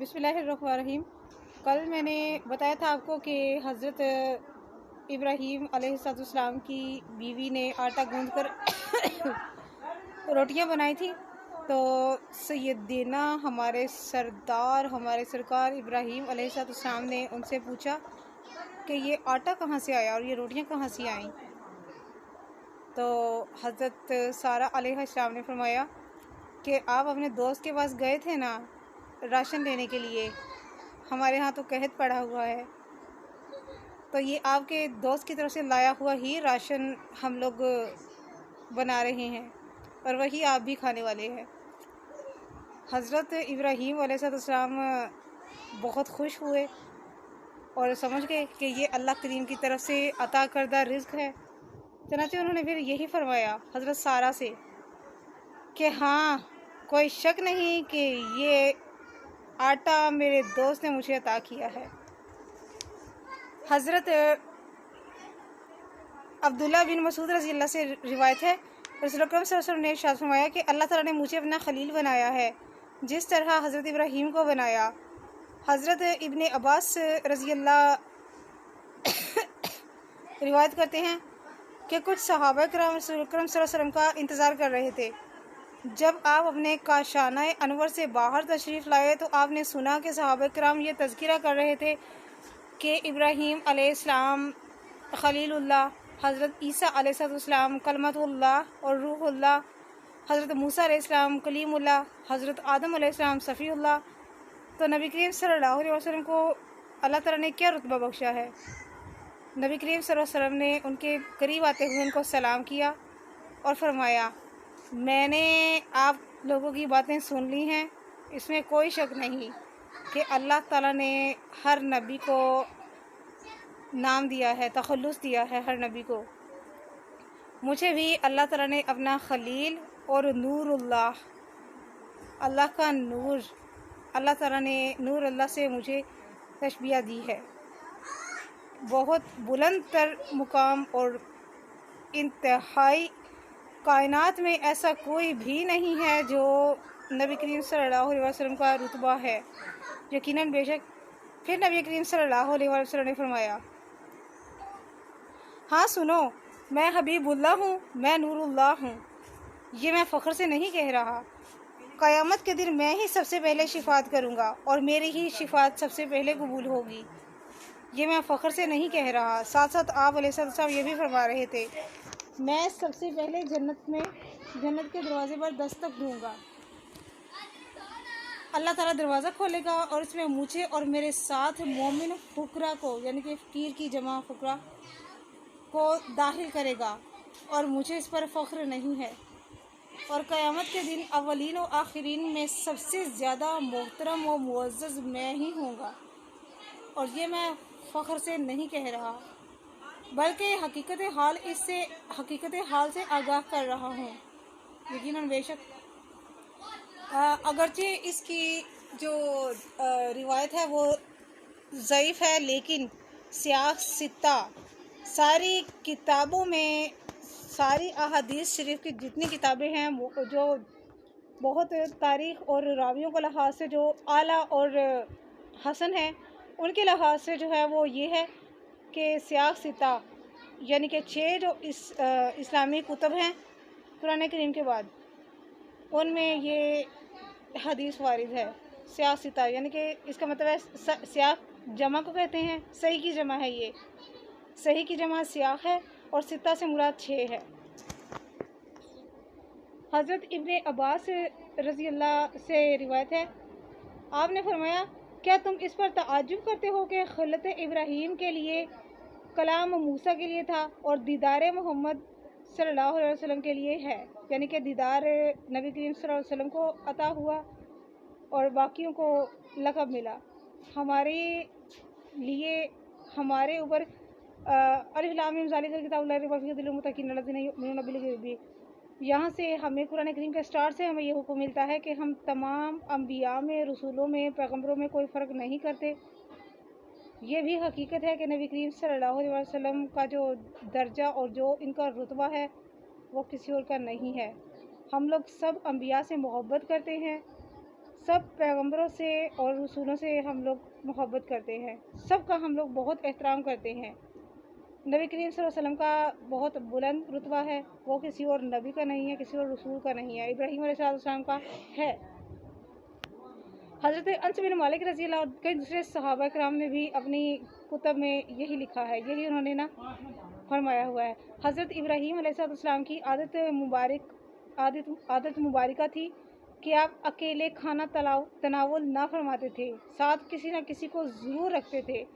بسم اللہ الرحمن الرحیم۔ کل میں نے بتایا تھا آپ کو کہ حضرت ابراہیم علیہ السلام کی بیوی نے آٹا گوندھ کر روٹیاں بنائی تھی، تو سیدنا ہمارے سردار ہمارے سرکار ابراہیم علیہ السلام نے ان سے پوچھا کہ یہ آٹا کہاں سے آیا اور یہ روٹیاں کہاں سے آئیں؟ تو حضرت سارہ علیہ السلام نے فرمایا کہ آپ اپنے دوست کے پاس گئے تھے نا راشن لینے کے لیے، ہمارے ہاں تو قحط پڑا ہوا ہے، تو یہ آپ کے دوست کی طرف سے لایا ہوا ہی راشن ہم لوگ بنا رہے ہیں اور وہی آپ بھی کھانے والے ہیں۔ حضرت ابراہیم علیہ السلام بہت خوش ہوئے اور سمجھ گئے کہ یہ اللہ کریم کی طرف سے عطا کردہ رزق ہے، چنانچہ انہوں نے پھر یہی فرمایا حضرت سارہ سے کہ ہاں، کوئی شک نہیں کہ یہ آٹا میرے دوست نے مجھے عطا کیا ہے۔ حضرت عبداللہ بن مسعود رضی اللہ سے روایت ہے، رسول اکرم صلی اللہ علیہ وسلم نے ارشاد فرمایا کہ اللہ تعالیٰ نے مجھے اپنا خلیل بنایا ہے جس طرح حضرت ابراہیم کو بنایا۔ حضرت ابن عباس رضی اللہ روایت کرتے ہیں کہ کچھ صحابہ کرام رسول اکرم صلی اللہ علیہ وسلم کا انتظار کر رہے تھے۔ جب آپ اپنے کاشانہ انور سے باہر تشریف لائے تو آپ نے سنا کہ صحابہ کرام یہ تذکرہ کر رہے تھے کہ ابراہیم علیہ السلام خلیل اللہ، حضرت عیسیٰ علیہ السلام کلمۃ اللہ اور روح اللہ، حضرت موسیٰ علیہ السلام کلیم اللہ، حضرت آدم علیہ السلام صفی اللہ۔ تو نبی کریم صلی اللہ علیہ وسلم کو اللہ تعالیٰ نے کیا رتبہ بخشا ہے؟ نبی کریم صلی اللہ علیہ وسلم نے ان کے قریب آتے ہوئے ان کو سلام کیا اور فرمایا، میں نے آپ لوگوں کی باتیں سن لی ہیں، اس میں کوئی شک نہیں کہ اللہ تعالیٰ نے ہر نبی کو نام دیا ہے، تخلص دیا ہے ہر نبی کو۔ مجھے بھی اللہ تعالیٰ نے اپنا خلیل اور نور اللہ، اللہ کا نور، اللہ تعالیٰ نے نور اللہ سے مجھے تشبیہ دی ہے۔ بہت بلند تر مقام اور انتہائی کائنات میں ایسا کوئی بھی نہیں ہے جو نبی کریم صلی اللہ علیہ وسلم کا رتبہ ہے، یقیناً بے شک۔ پھر نبی کریم صلی اللہ علیہ وسلم نے فرمایا، ہاں سنو، میں حبیب اللہ ہوں، میں نور اللہ ہوں، یہ میں فخر سے نہیں کہہ رہا۔ قیامت کے دن میں ہی سب سے پہلے شفاعت کروں گا اور میری ہی شفاعت سب سے پہلے قبول ہوگی، یہ میں فخر سے نہیں کہہ رہا۔ ساتھ ساتھ آپ علیہ السلام یہ بھی فرما رہے تھے، میں سب سے پہلے جنت کے دروازے پر دستک دوں گا، اللہ تعالیٰ دروازہ کھولے گا اور اس میں مجھے اور میرے ساتھ مومن فقراء کو، یعنی کہ فقیر کی جمع فقراء کو داخل کرے گا، اور مجھے اس پر فخر نہیں ہے۔ اور قیامت کے دن اولین و آخرین میں سب سے زیادہ محترم و معزز میں ہی ہوں گا، اور یہ میں فخر سے نہیں کہہ رہا بلکہ حقیقت حال سے آگاہ کر رہا ہوں، یقیناً بے شک۔ اگرچہ اس کی جو روایت ہے وہ ضعیف ہے، لیکن سیاق ستہ ساری کتابوں میں، ساری احادیث شریف کی جتنی کتابیں ہیں جو بہت تاریخ اور راویوں کے لحاظ سے جو اعلیٰ اور حسن ہے، ان کے لحاظ سے جو ہے وہ یہ ہے کہ سیاق ستہ یعنی کہ 6 جو اسلامی کتب ہیں قرآن کریم کے بعد، ان میں یہ حدیث وارد ہے۔ سیاق ستہ یعنی کہ اس کا مطلب ہے سیاق جمع کو کہتے ہیں، صحیح کی جمع ہے، یہ صحیح کی جمع سیاق ہے، اور ستہ سے مراد 6 ہے۔ حضرت ابن عباس رضی اللہ سے روایت ہے، آپ نے فرمایا، کیا تم اس پر تعجب کرتے ہو کہ خلت ابراہیم کے لیے کلام موسیٰ کے لیے تھا اور دیدار محمد صلی اللہ علیہ وسلم کے لیے ہے، یعنی کہ دیدار نبی کریم صلی اللہ علیہ وسلم کو عطا ہوا اور باقیوں کو لقب ملا۔ ہمارے لیے، ہمارے اوپر الف لام میم ذالک الکتاب لا ریب فیہ ھدی للمتقین الذین یؤمنون بالغیب، یہاں سے ہمیں قرآن کریم کے اسٹارٹ سے ہمیں یہ حکم ملتا ہے کہ ہم تمام انبیاء میں، رسولوں میں، پیغمبروں میں کوئی فرق نہیں کرتے۔ یہ بھی حقیقت ہے کہ نبی کریم صلی اللہ علیہ وسلم کا جو درجہ اور جو ان کا رتبہ ہے وہ کسی اور کا نہیں ہے۔ ہم لوگ سب انبیاء سے محبت کرتے ہیں، सब पैगंबरों से और रसूलों से हम लोग मोहब्बत करते हैं, सबका हम लोग बहुत एहतराम करते हैं। नबी करीम सल्लल्लाहु अलैहि वसल्लम का बहुत बुलंद रुतबा है, वो किसी और नबी का नहीं है, किसी और रसूल का नहीं है, इब्राहीम अलैहिस्सलाम का है। हज़रत अनस बिन मालिक रज़ी अल्लाह और कई दूसरे सहाबा कराम ने भी अपनी कुतब में यही लिखा है, यही उन्होंने ना फरमाया हुआ है। हज़रत इब्राहीम अलैहिस्सलाम की आदत मुबारका थी कि आप अकेले खाना तनावुल ना फरमाते थे, साथ किसी न किसी को ज़रूर रखते थे।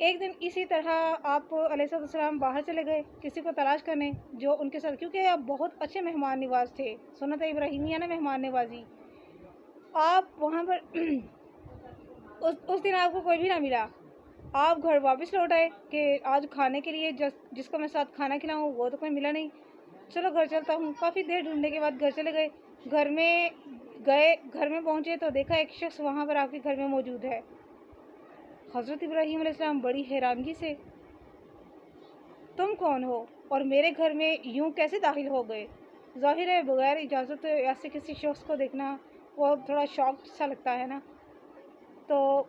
एक दिन इसी तरह आप अलैहिस्सलाम बाहर चले गए किसी को तलाश करने जो उनके साथ, क्योंकि आप बहुत अच्छे मेहमान नवाज थे, सुन्नत इब्राहीमिया ना मेहमान नवाजी। आप वहाँ पर उस दिन आपको कोई भी ना मिला, आप घर वापस लौट आए कि आज खाने के लिए जिसको मैं साथ खाना खिलाऊँ वो तो कोई मिला नहीं, चलो घर चलता हूँ। काफ़ी देर ढूंढने के बाद घर चले गए। घर में पहुँचे तो देखा एक शख्स वहाँ पर आपके घर में मौजूद है। हज़रत इब्राहीम अलैहिस्सलाम बड़ी हैरानगी से, तुम कौन हो और मेरे घर में यूं कैसे दाखिल हो गए? ज़ाहिर है बगैर इजाज़त ऐसे किसी शख्स को देखना वो थोड़ा शौक सा लगता है ना। तो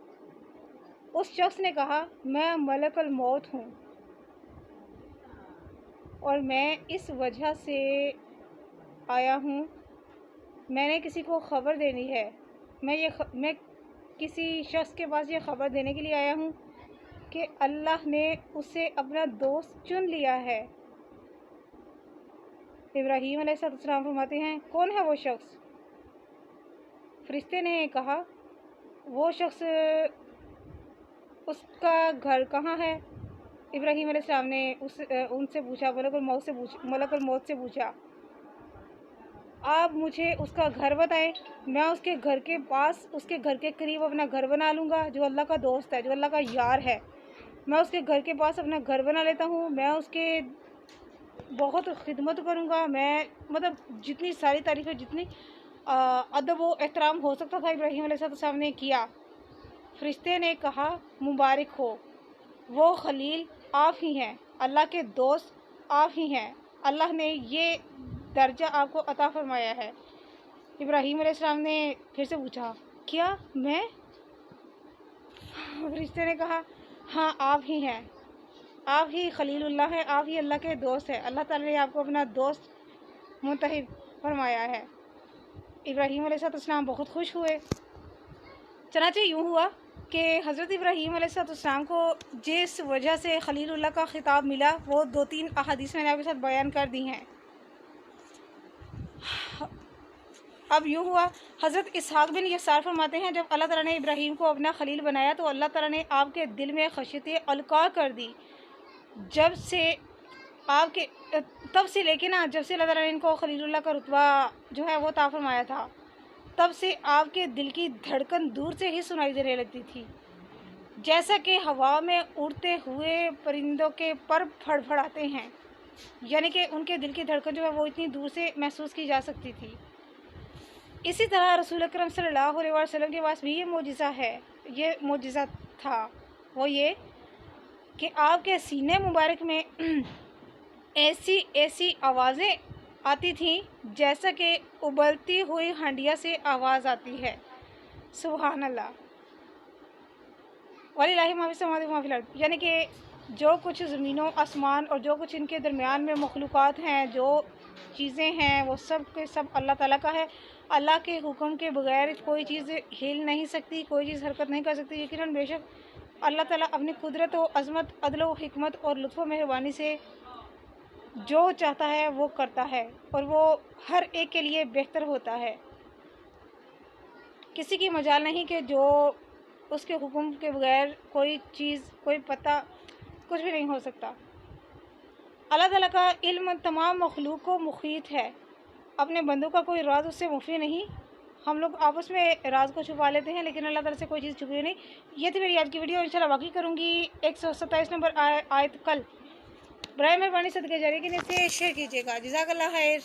उस शख्स ने कहा, मैं मलकुल मौत हूँ और मैं इस वजह से आया हूँ, मैंने किसी को ख़बर देनी है। मैं किसी शख्स के पास ये ख़बर देने के लिए आया हूँ कि अल्लाह ने उसे अपना दोस्त चुन लिया है। इब्राहीम अलैहिस्सलाम फरमाते हैं, कौन है वो शख्स? फरिश्ते ने कहा, वो शख्स, उसका घर कहाँ है? इब्राहीम अलैहिस्सलाम ने उनसे पूछा, मलकुल मौत से पूछा, आप मुझे उसका घर बताएं, मैं उसके घर के पास, उसके घर के करीब अपना घर बना लूँगा। जो अल्लाह का दोस्त है, जो अल्लाह का यार है, मैं उसके घर के पास अपना घर बना लेता हूँ, मैं उसके बहुत खिदमत करूँगा। मैं मतलब जितनी सारी तारीफ़ें, जितनी अदब व एहतराम हो सकता था इब्राहीम अलैहिस्सलाम ने किया। फरिश्ते ने कहा, मुबारक हो, वो खलील आप ही हैं, अल्लाह के दोस्त आप ही हैं, अल्लाह ने ये दर्जा आपको अता फरमाया है। इब्राहीम अलैहिस्सलाम ने फिर से पूछा, क्या मैं? फरिश्ते ने कहा, हाँ आप ही हैं, आप ही खलीलुल्लाह हैं, आप ही अल्लाह के दोस्त हैं, अल्लाह ताला ने आपको अपना दोस्त मुंतखब फरमाया है। इब्राहीम अलैहिस्सलाम बहुत खुश हुए। चनाचे यूँ हुआ कि हज़रत इब्राहीम अलैहिस्सलाम को जिस वजह से खलीलुल्लाह का खिताब मिला वो 2-3 अहादीस मैंने आपके साथ बयान कर दी हैं। अब यूँ हुआ, हज़रत इसहाक़ बिन यसार फरमाते हैं, जब अल्लाह ताला ने इब्राहीम को अपना खलील बनाया तो अल्लाह ताला ने आपके दिल में खशियत अलका कर दी। तब से लेके ना, जब से अल्लाह ताला ने इनको खलीलुल्लाह का रुतबा जो है वो अता फरमाया था, तब से आपके दिल की धड़कन दूर से ही सुनाई देने लगती थी, जैसा कि हवा में उड़ते हुए परिंदों के पर फड़फड़ाते हैं। यानी कि उनके दिल की धड़कन जो है वो इतनी दूर से महसूस की जा सकती थी। इसी तरह रसूल अकरम सल्लल्लाहु अलैहि वसल्लम के पास भी ये मोजिज़ा था, वो ये कि आपके सीने मुबारक में ऐसी आवाज़ें आती थीं जैसा कि उबलती हुई हंडिया से आवाज़ आती है। सुभान अल्लाह, वलिल्लाहि मा फ़िस समावाति व मा फ़िल अर्द। यानी कि जो कुछ ज़मीनों आसमान और जो कुछ इनके दरमियान में मखलूक़ात हैं, जो चीज़ें हैं, वो सब के सब अल्लाह ताला का है। अल्लाह के हुक्म के बगैर कोई चीज़ हिल नहीं सकती, कोई चीज़ हरकत नहीं कर सकती। यकीनन बेशक अल्लाह ताला अपनी कुदरत व अज़मत, अदल व हिकमत और लुत्फ़ व मेहरबानी से जो चाहता है वो करता है और वो हर एक के लिए बेहतर होता है। किसी की मजाल नहीं कि जो उसके हुक्म के बगैर कोई चीज़, कोई पता, कुछ भी नहीं हो सकता। अल्लाह ताला का इल्म तमाम मखलूक को मुहीत है, अपने बंदों का कोई राज उससे मुफी नहीं। हम लोग आपस में राज को छुपा लेते हैं, लेकिन अल्लाह ताला से कोई चीज़ छुपी नहीं। ये थी मेरी आज की वीडियो, इंशाल्लाह बाकी करूँगी 127 नंबर आयत कल। बराए मेहरबानी सदके जारी के नीचे शेयर कीजिएगा। जज़ाकल्लाह खैर।